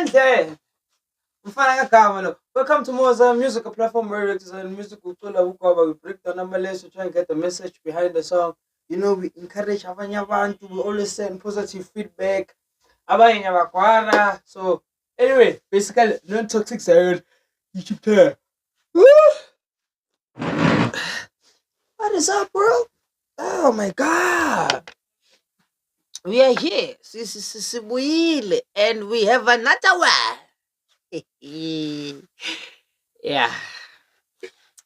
Mandle. Mfana kagama lo. Welcome to Moza Music, a platform where it is a musical tool. We break down numbers, we try and get the message behind the song. We encourage abanye abantu, we always send positive feedback. Abanye abakwara. So anyway, basically non-toxic side. YouTube there. What is up, bro? Oh my god. We are here. Sibuyile, and we have another one. Yeah.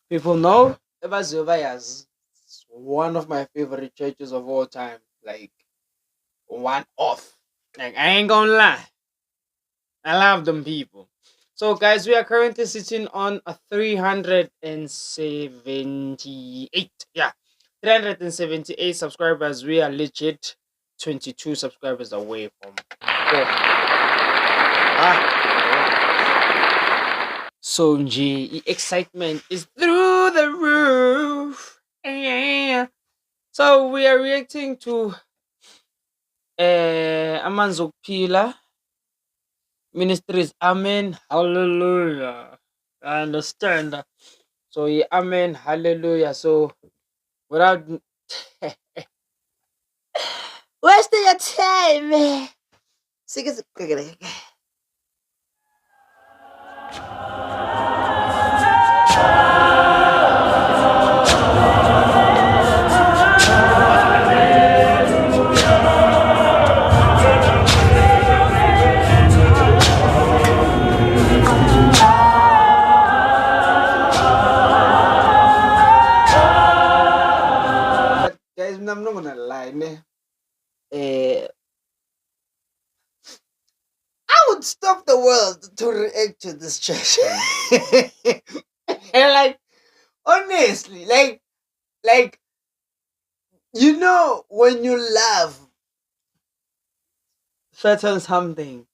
People know Ebazobayas is one of my favorite churches of all time. Like one off. Like I ain't gonna lie. I love them people. So guys, we are currently sitting on a 378. Yeah. 378 subscribers. We are legit 22 subscribers away from 4. So nje, excitement is through the roof. Yeah. So we are reacting to Amanzokpila Ministries. Amen. Hallelujah. I understand. So yeah, amen. Hallelujah. So without wasting your time. Sing it. Guys, I'm not gonna lie. I would stop the world to react to this church. And like, honestly, like, when you love certain something,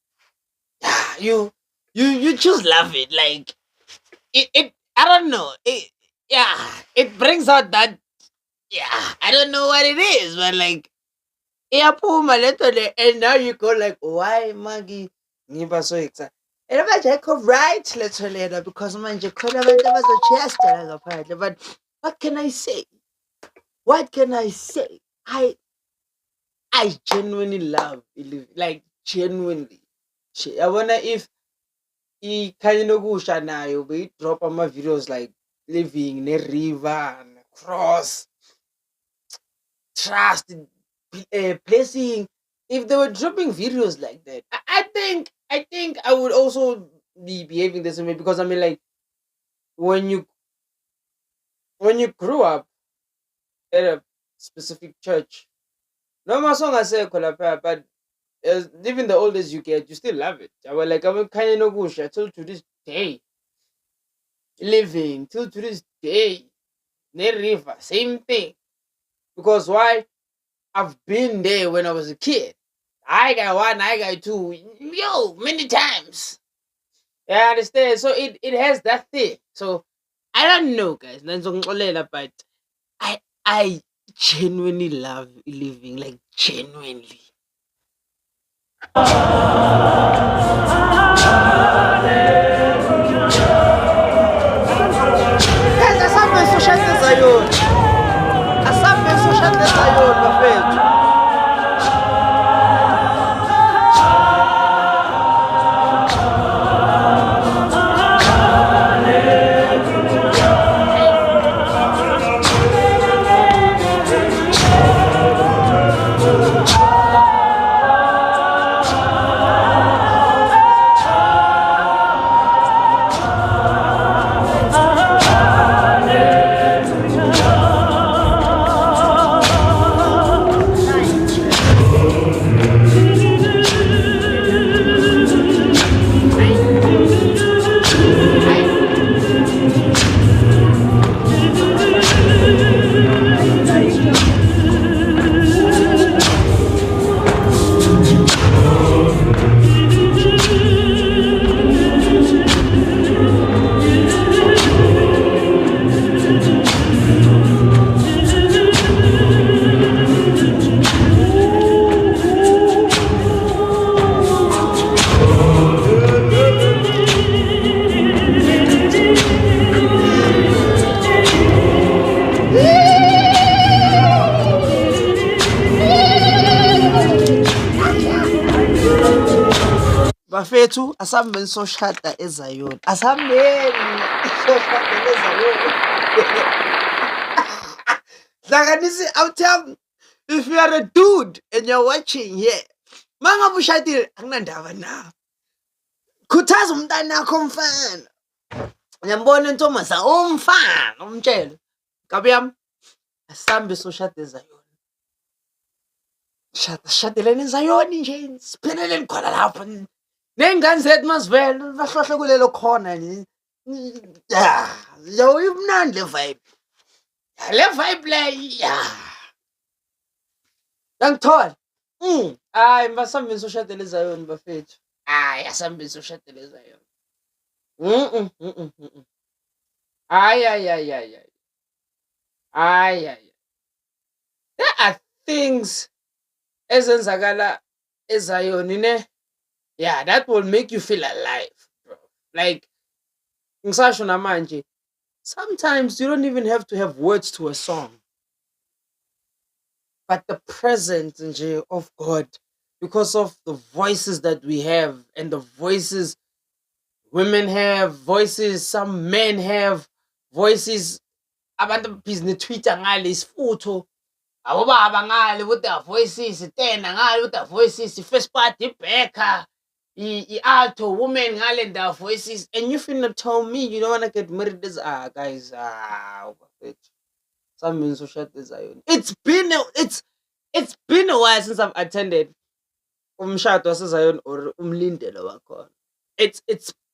you just love it. Like, it I don't know. It brings out that, I don't know what it is, but like, iyaphuma lento le, and now you go like, why Maggie? Ngiba so excited. And I'm like, right, let's later because manje khona abantu abazochesta la ngaphandle. But what can I say? What can I say? I genuinely love Illuvi. Like genuinely. I wonder if ikhanya nokusha nayo drop my videos like living ne river and cross trust, placing. If they were dropping videos like that, I think I would also be behaving the same way, because I mean, like, when you grew up at a specific church, no more song I say kolapa, but even the oldest you get, you still love it. I was like, I'm kind of no good till to this day, living till to this day, ne river, same thing. Because why? I've been there when I was a kid. I got one, I got two, many times. Yeah, I understand. So it has that thing. So I don't know, guys. But I genuinely love living, like genuinely. Guys, asabe social zayon. Asabe social zayon, bafethu. bafethu asihambeni soshada eZion. Asihambeni soshada eZion. Hlanganisi, I'll tell if you are a dude and you're watching here, mangabe ushadile akunandaba nawe. Khuthaza umntanakho omfana. Ngiyambona intombazana umfana umtshele. Gabi yami asihambe soshada eZion. Shadileni eZion nje sipheleleni khona lapha. Ney'ngane zethu masivele bahlohle kulelo khona nje. Yo imnandi le vibe. Le vibe le yangithola. Hayi masihambeni soshadela eZion bafethu. Hayi asihambeni soshadela eZion. Hayi. There are things ezenzakala eZion ne. Yeah, that will make you feel alive, bro. Like ngisasho namanje, sometimes you don't even have to have words to a song. But the presence nje of God, because of the voices that we have and the voices women have, voices some men have, voices abantu bhizinisi Twitter ngale isifutho, abobaba ngale with their voices, Tena ngale with their voices, first party Becca, alto women ngale and their voices, and you finna tell me you don't wanna get married this guys some means so shut this Zion. It's been a while since I've attended umshado waseZion or umlindelo wakhona. It's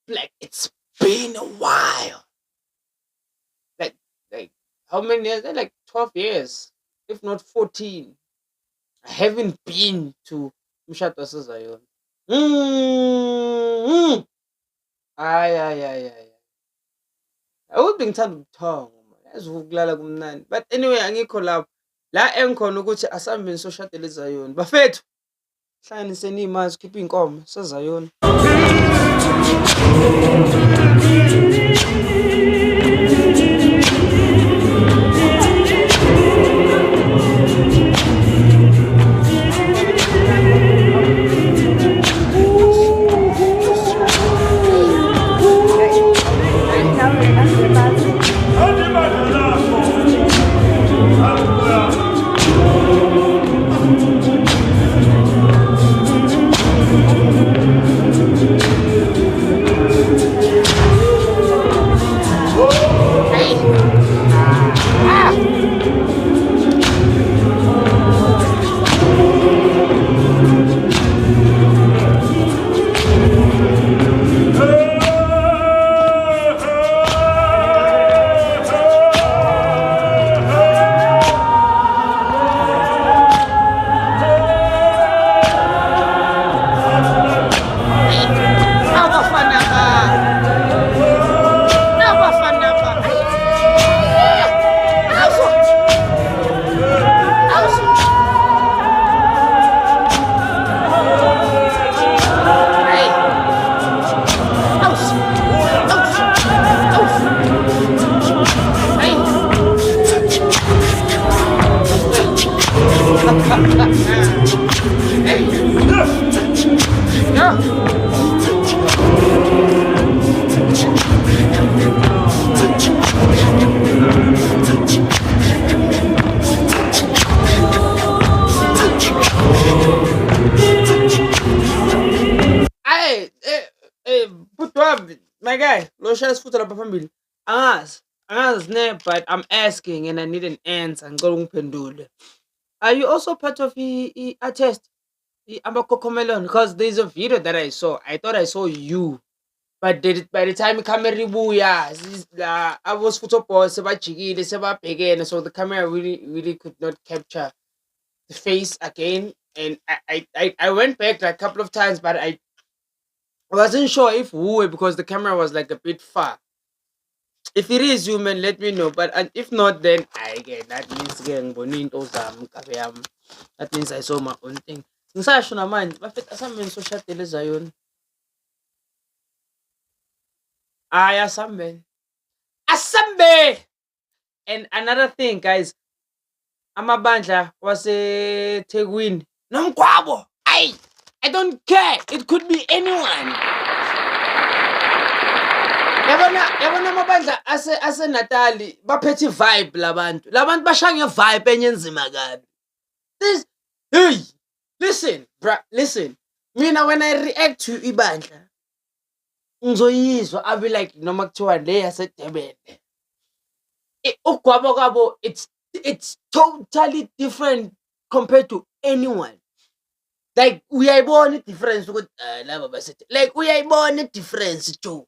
like it's been a while. Like how many years? Like 12 years, if not 14. I haven't been to umshado waseZion. Ay. Awuthi ngithanda ubuthongo man. Yazi ukulala kumnandi. But anyway angikho lapho. La engikhona ukuthi asihambeni soshadela eZion. Bafethu hlanganiseni iy'mali sikhiphe iy'nkomo seZion. My guy, lo shaya isifutho lapha phambili. Angazi ne, but I'm asking and I need an answer. Ngicela ungiphendule. Are you also part of i-artist? Amakokomelon? Because there's a video that I saw. I thought I saw you. But by the time camera ibuya, I was photo sebajikile sebabhekene, so the camera really could not capture the face again. And I went back like a couple of times, but I wasn't sure if who because the camera was like a bit far. If it is you, man, let me know. But if not, then again that means that means I saw my own thing. Ngisasho namanje bafethu asihambeni soshadela eZion. Hayi asihambeni. Asambe. And another thing, guys, amabandla waseThekwini nomgwabo. Ayi. I don't care. It could be anyone. Yabona amabandla aseNatali baphethe vibe labantu. Labantu bashaya nge-vibe enye enzima kabi. This, hey, listen, bruh, listen. Mina when I react to ibandla, ngizoyizwa. I'll be like, noma kuthiwa le yaseDurban. Ugwabo kwabo, it's totally different compared to anyone. Like uyayibona i-difference ukuthi laba basethi, like uyayibona i-difference too.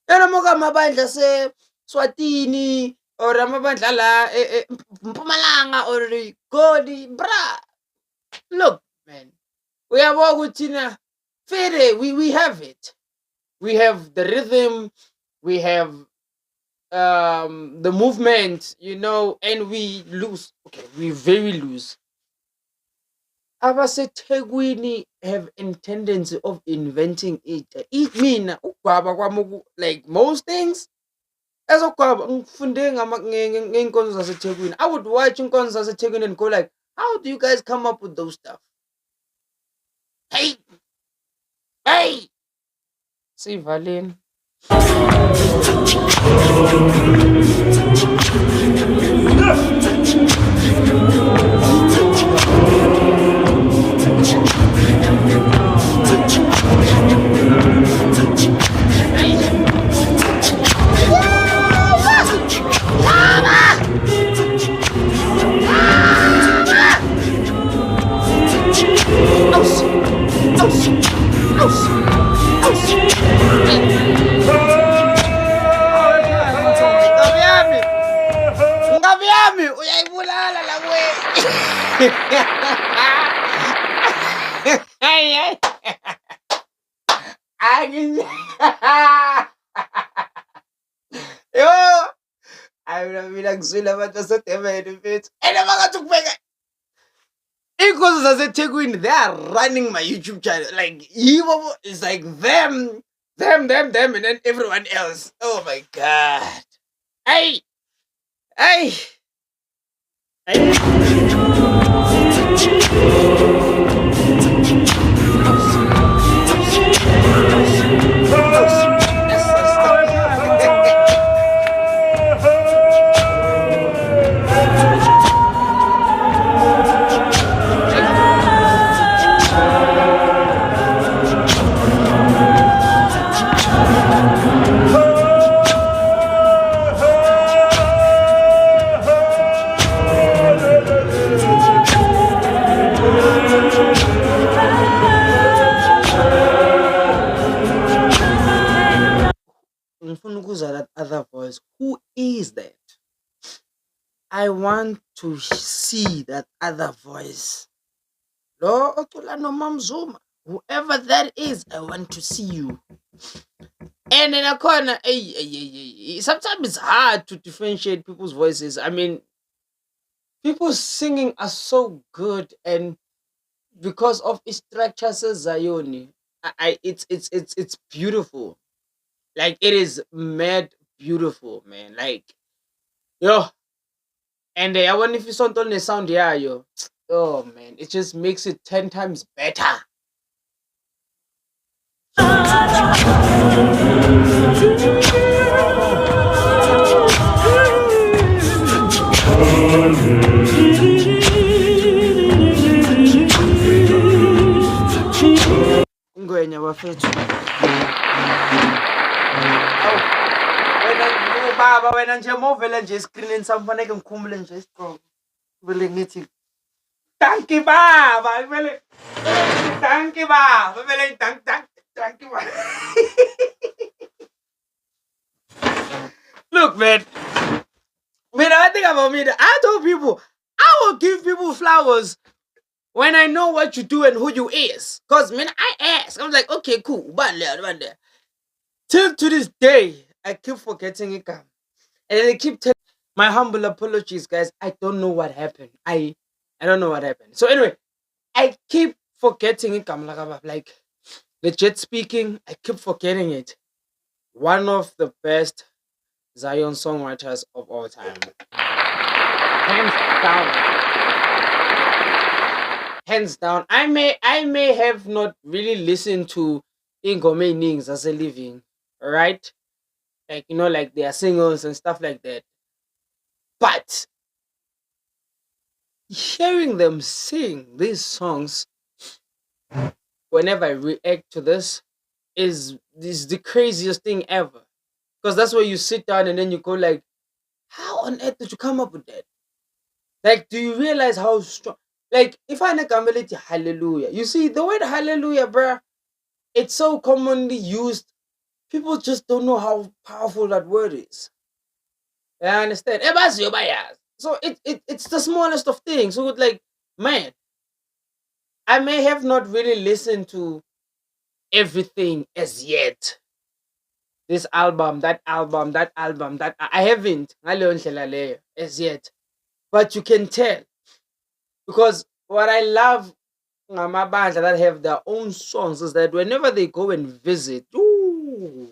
Yena moka amabandla Swatini or amabandla la Mpumalanga or Goli, bruh. Look, man. Uyabona ukuthi na Fede, we have it. We have the rhythm, we have the movement, and we lose. Okay, we very loose. AbaseThekwini have a tendency of inventing it. It mean ukugwaba kwami like most things. Ezokugwaba ngifunde ngey'nkonzo zaseThekwini. I would watch inkonzo zaseThekwini and go like, how do you guys come up with those stuff? Hey, hey. See, Valin. Ngabe yami uyayibulala la kwe. Hey. Yo, mina ngizwile abantu baseDurban mfethu. Makathi ukubheka inkonzo zaseThekwini, they are running my YouTube channel. Like yibo, it's like them, and then everyone else. Oh my god. Hey. Hey. That other voice. Who is that? I want to see that other voice. Lo ocula noMamZuma, whoever that is, I want to see you. And in a corner, sometimes it's hard to differentiate people's voices. I mean, people's singing are so good, and because of its structure, says Zayoni, it's beautiful. Like it is mad beautiful, man. Like, yo, and I wonder if you saw on the sound, yeah, yo. Oh man, it just makes it 10 times better. Ngwenya bafethu. Baba wena nje movela nje escreenini sami fanele ngikhumbule nje isiqoko. Vele ngithi thank you baba, vele thank you baba, vele thank you baba. Look man, I think about me. I told people I will give people flowers when I know what you do and who you is. Cause man, I ask. I'm like, okay, cool. One there. Till to this day, I keep forgetting it. And they keep telling my humble apologies, guys. I don't know what happened. I don't know what happened. So anyway, I keep forgetting it. Like legit speaking, I keep forgetting it. One of the best Zion songwriters of all time. Hands down. hands down. I may have not really listened to Ingome Nings as a living, right? Like like their singers and stuff like that. But hearing them sing these songs whenever I react to this is the craziest thing ever. Because that's where you sit down and then you go like, how on earth did you come up with that? Like, do you realize how strong? Like, if I nakamele hallelujah, you see the word hallelujah, bruh, it's so commonly used. People just don't know how powerful that word is. I understand. Ebaziyo bayaz. So it's the smallest of things. So it's like, man, I may have not really listened to everything as yet. This album, that album, that album, that I haven't ngaleyo ndlela leyo as yet. But you can tell because what I love ngamabandla that have their own songs is that whenever they go and visit, ooh,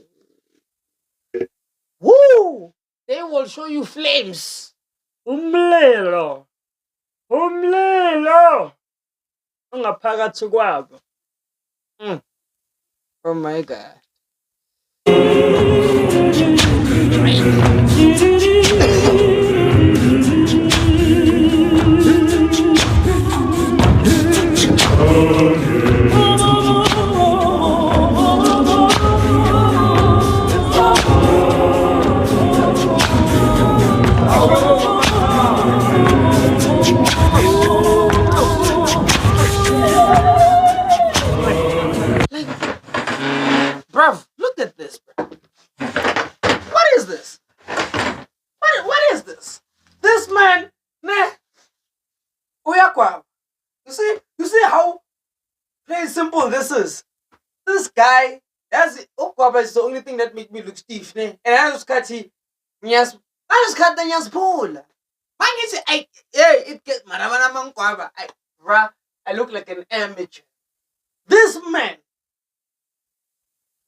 woo, they will show you flames. Umlilo. Umlilo. Ongaphakathi kwabo. Oh my God. Bruv, look at this, bruv. What is this? What is this? This man, nah, uyakwaba. You see how plain simple this is. This guy, that's ukwaba is the only thing that make me look stiff, ne? And I just cut the nyaspola. It gets I look like an amateur. This man,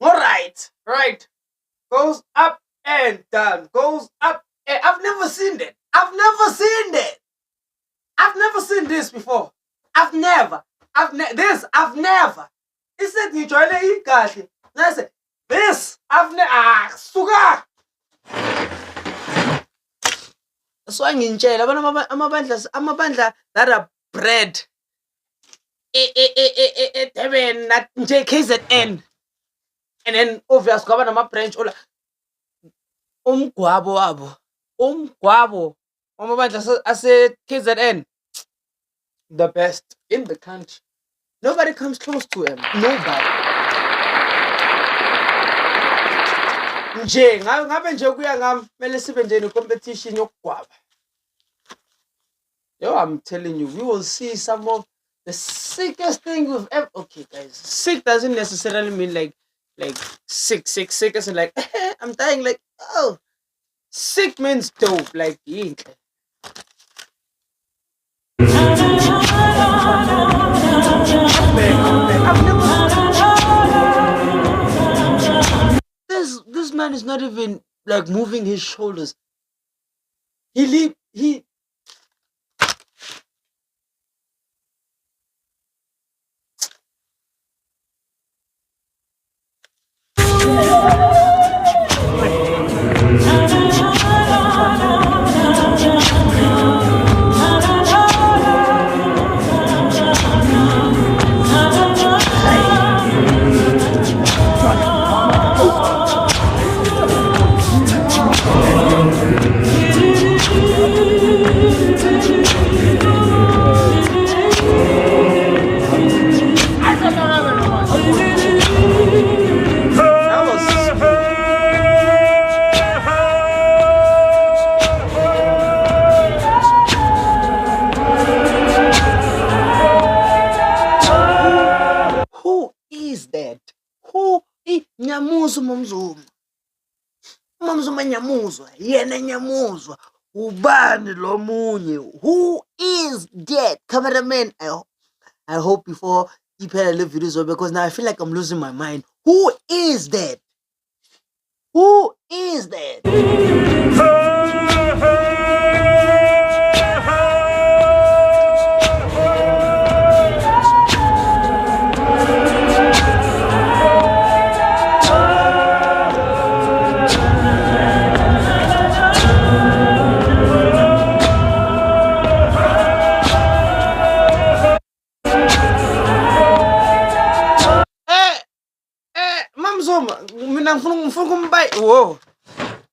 all right, goes up and down, goes up. And I've never seen that. I've never seen that. I've never seen this before. I've never. He said, "You try to eat kahle." And I said, "This, I've never." Sugar. So ngintshela amabandla that are bred Durban nje KZN, and then obvious kwaba nama-branch ola umgwabo amabandla ase-KZN, the best in the country. Nobody comes close to him. Nobody. Nje ngabe nje kuya ngami mele sibe nje competition yokugwaba. Yo, I'm telling you, we will see some of the sickest thing we've ever. Okay, guys, sick doesn't necessarily mean like sick as in like I'm dying. Like, oh, sick means dope. Like, this man is not even like moving his shoulders. He Who is that? Who is Nyamuzwa Momzuma? Momzuma Nyamuzwa. Yena Nyamuzwa. Ubani lo munye. Who is that? Cameraman, I hope before you play the videos because now I feel like I'm losing my mind. Who is that? Who is that? Mamzoma, mina ngifuna ukumbuy. Whoa.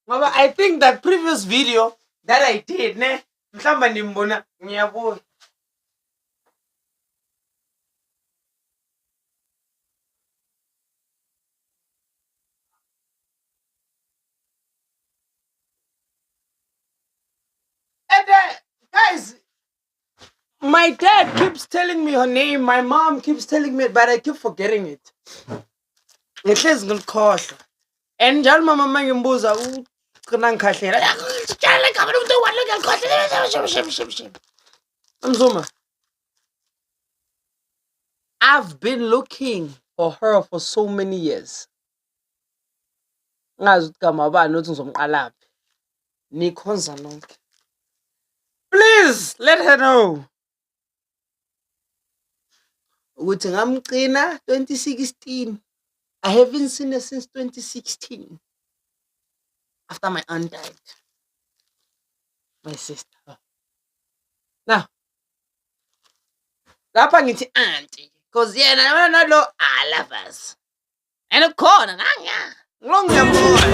Ngoba I think that previous video that I did, ne, mhlamba nimbona ngiyabona. And guys, my dad keeps telling me her name, my mom keeps telling me it, but I keep forgetting it. Ngihlezi ngilikhohlwa. And njalo mama mangimbuza uqinangikhahlela. Tshela igama lomuntu owalo ngiyakhohlela. Mzuma, I've been looking for her for so many years. Ngazi ukuthi gama bani uthi ngizomqalaphi. Nikhonza nonke. Please let her know. Ukuthi ngamgcina 2016. I haven't seen her since 2016. After my aunt died. My sister. Now, lapha ngithi auntie. Because yena nalo I love us. And ukhona nganga. Ngiyambona.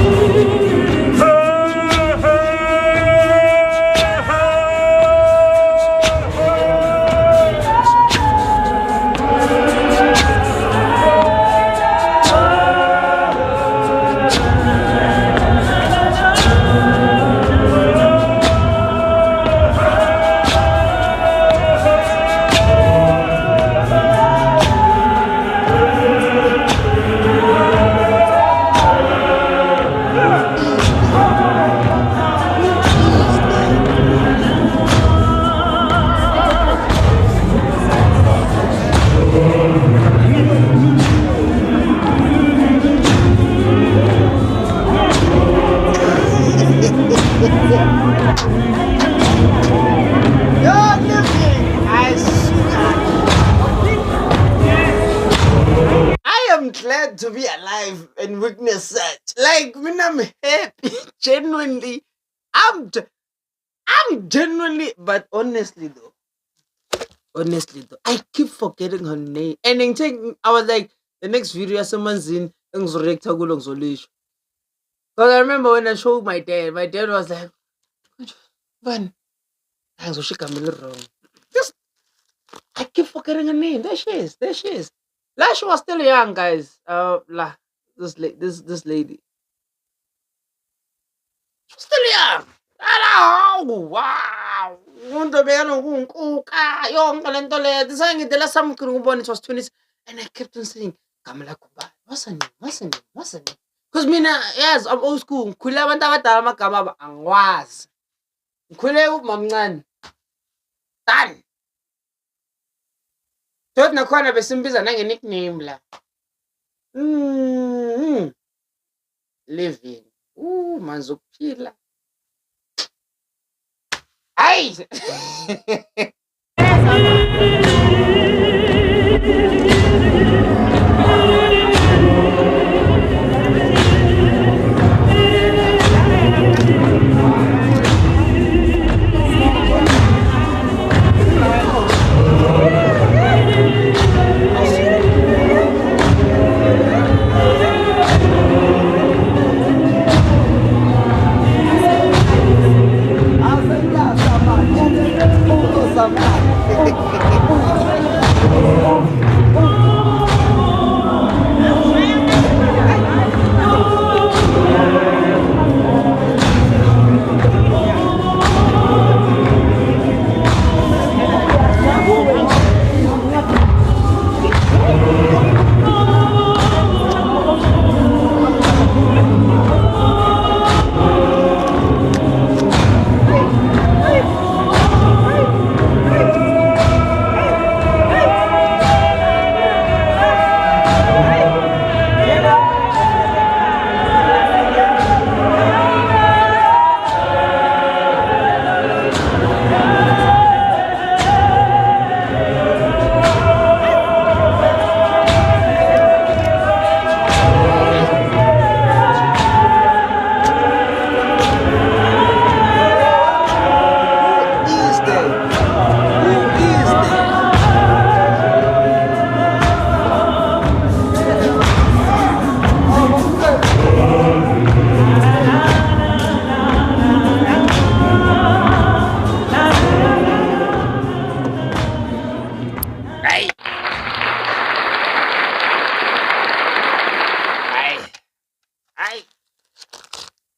Glad to be alive and witness such. Like when I'm happy, genuinely, I'm genuinely, but honestly though, I keep forgetting her name. And then I was like, the next video someone's in because I remember when I showed my dad was like, man, I was wrong. Just I keep forgetting her name. There she is. She was still young, guys. This lady. She was still young. Hello, wow. Umuntu bekana kunkuka yonke lento le. Design the last time it was 20s, and I kept on saying, "Kamala Kuba, what's her name? Because mina, yes, I'm old school. Ngikhule abantu abadala amagama angwazi. Ngikhule umamncane. Done. Tot nakhona besimbiza nange-nickname la. Living. Manzi ukuphila. Hayi.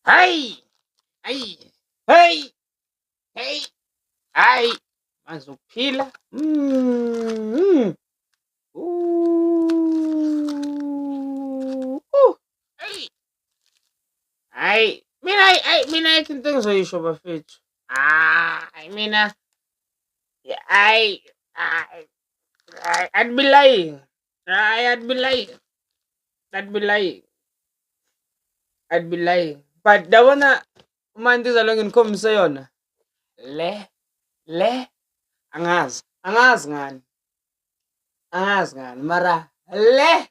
Hey, hey, hey, hey, hey. Manje uphila. Ooh. Hey. Hayi, mina ayikho into engizoyisho bafethu. Hayi mina, hayi, hayi, hayi, I'd be lying. Hayi, I'd be lying. I'd be lying. I'd be lying. But yabona uma intizalo enginikhombise yona, le, le, angazi ngani, mara le.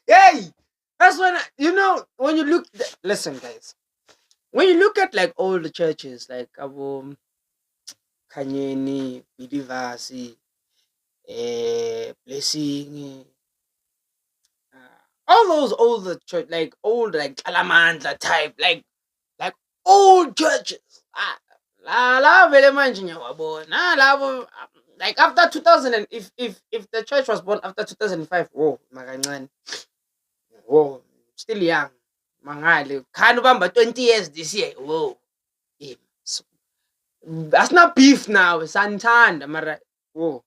Hey, that's when when you look. Listen, guys. When you look at like all the churches, like Abo Kanyeni, Bidivasi, Blessing, all those older church, like old like Alamandla type, like old churches. La vele manje ngiyawabona. Labo like after 2000 and if the church was born after 2005, whoa, makancane. Whoa, still young. Mangale. Khani ubamba 20 years this year. Whoa. Eh, so- That's not beef now, santhanda mara. Whoa.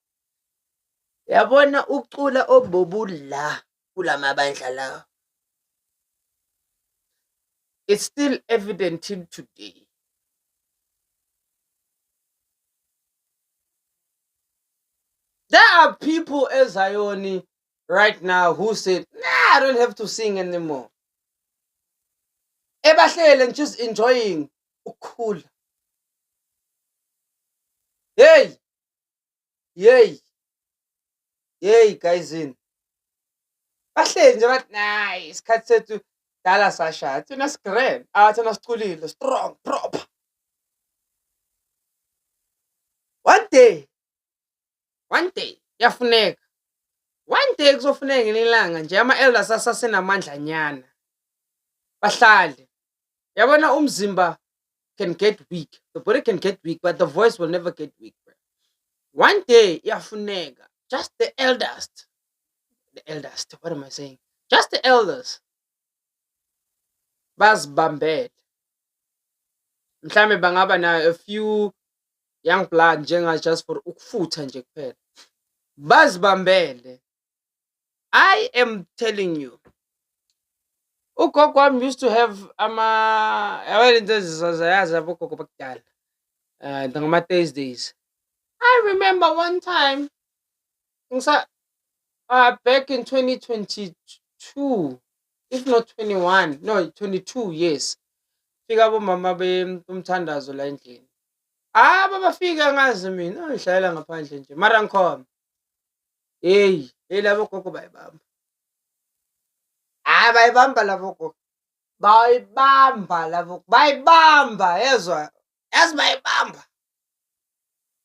Yabona ucula obobula kulamabandla lawa. It's still evident till today. There are people as Zioni right now who said, nah, I don't have to sing anymore. Ebahlele and just enjoying ukukhula. Hey, yay, yay, guys in. Bahleli nje bathi, nah, isikhathi sethu dala sashaya. Thina sigrand. Thina siculile, strong, proper. One day, yafuneka. One day kuzofuneka ngelinye ilanga nje ama-elders asasenamandlanyana. Bahlale. Yabona umzimba can get weak. The body can get weak, but the voice will never get weak. Bro. One day, yafuneka. Just the eldest. The eldest. What am I saying? Just the elders. Bazibambele. Mhlawumbe bangaba nayo a few young blood njenga just for ukufutha nje kuphela. Bazibambele. I am telling you. Ugogo wami used to have yabona into ezizayazi abogogo bakudala. Ngama-Thursdays. I remember one time back in 2022, if not 21, no 22 years. Fika abomama bomthandazo la endlini. Babafika ngazi mina, ngihlalela ngaphandle nje. Mara ngikhona. Hey, labo gogo bayibamba. Bayibamba labo gogo. Bayibamba labo. Bayibamba, yezwa. Yazi bayibamba.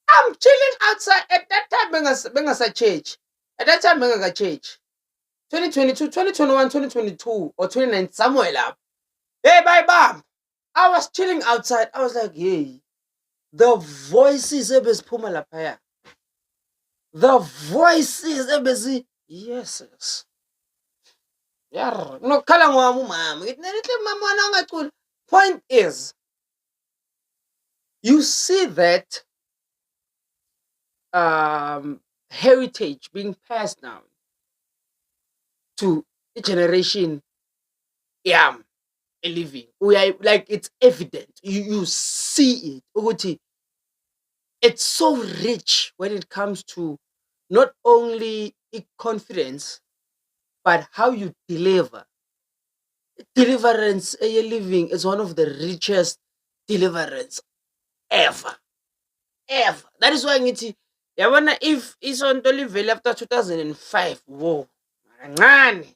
I'm chilling outside at that time bengasa-church. At that time bengaka-church. 2022, 2021, 2022 or 2019 somewhere lapho. Hey, bayibamba. I was chilling outside. I was like, hey, the voices ebeziphuma laphaya. The voices ebezi yes. Yar, nokukhala ngwami umama. Ngithi nelihle mama wena ungaculi. Point is, you see that heritage being passed down to a generation a living. We are like it's evident. You see it. Ukuthi, it's so rich when it comes to not only confidence, but how you deliver. Deliverance a living is one of the richest deliverance ever. Ever. That is why ngithi yabona if isonto livele after 2005, whoa, kancane.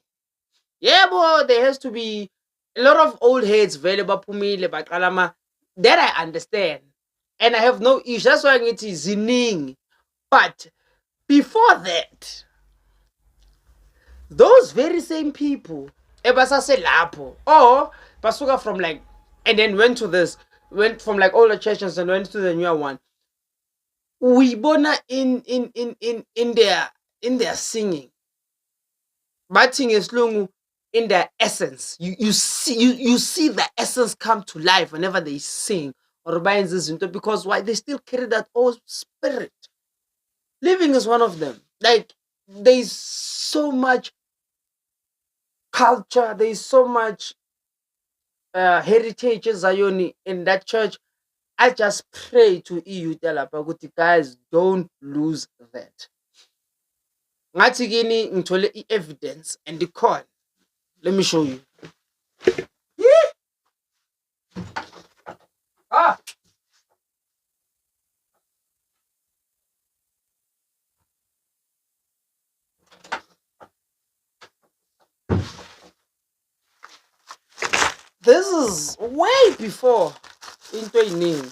Yebo, there has to be a lot of old heads vele baphumile baqala that I understand. And I have no issue. That's why ngithi ziningi. But before that, those very same people ebasase lapho or basuka from like and then went from like older churches and went to the newer one. Uyibona in their singing. bathi ngesilungu in their essence. You see the essence come to life whenever they sing or bayenza izinto, because why? They still carry that old spirit. Living is one of them. Like, there's so much culture, there's so much heritage Zion in that church. I just pray to EU Telapa ukuthi guys, don't lose that. Ngathi kini ngithole evidence and the call. Let me show you. Ah, this is way before into name.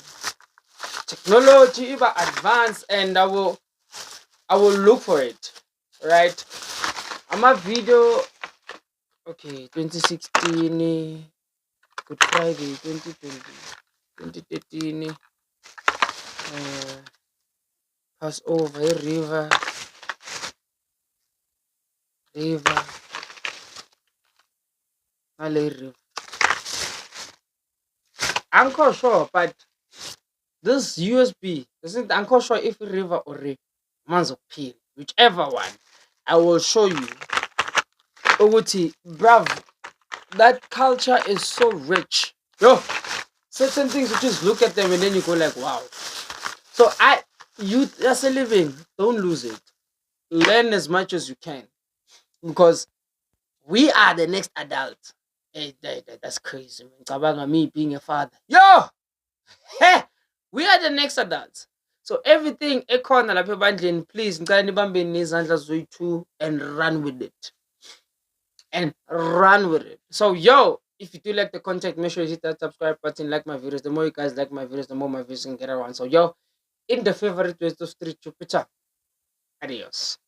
Technology is advanced, and I will look for it. Right? I'm a video. Okay, 2016, Good Friday, 2020, 2013, Passover, river, Malay river. I'm not sure, but this USB isn't. I'm not sure if river or man's peel, whichever one. I will show you. Oguti, bruv, that culture is so rich. Yo, certain things you just look at them and then you go like, wow. So you as a living, don't lose it. Learn as much as you can, because we are the next adult. Hey, that's crazy, man. Cabanga, me being a father. Yo, hey, we are the next adults. So everything ekhona lapha ebandleni, please ngicela nibambe nezandla zoyi-2 and run with it. And run with it. So yo, if you do like the content, make sure you hit that subscribe button, like my videos. The more you guys like my videos, the more my videos can get around. So yo, in the favorite ways to street Jupiter. Adios.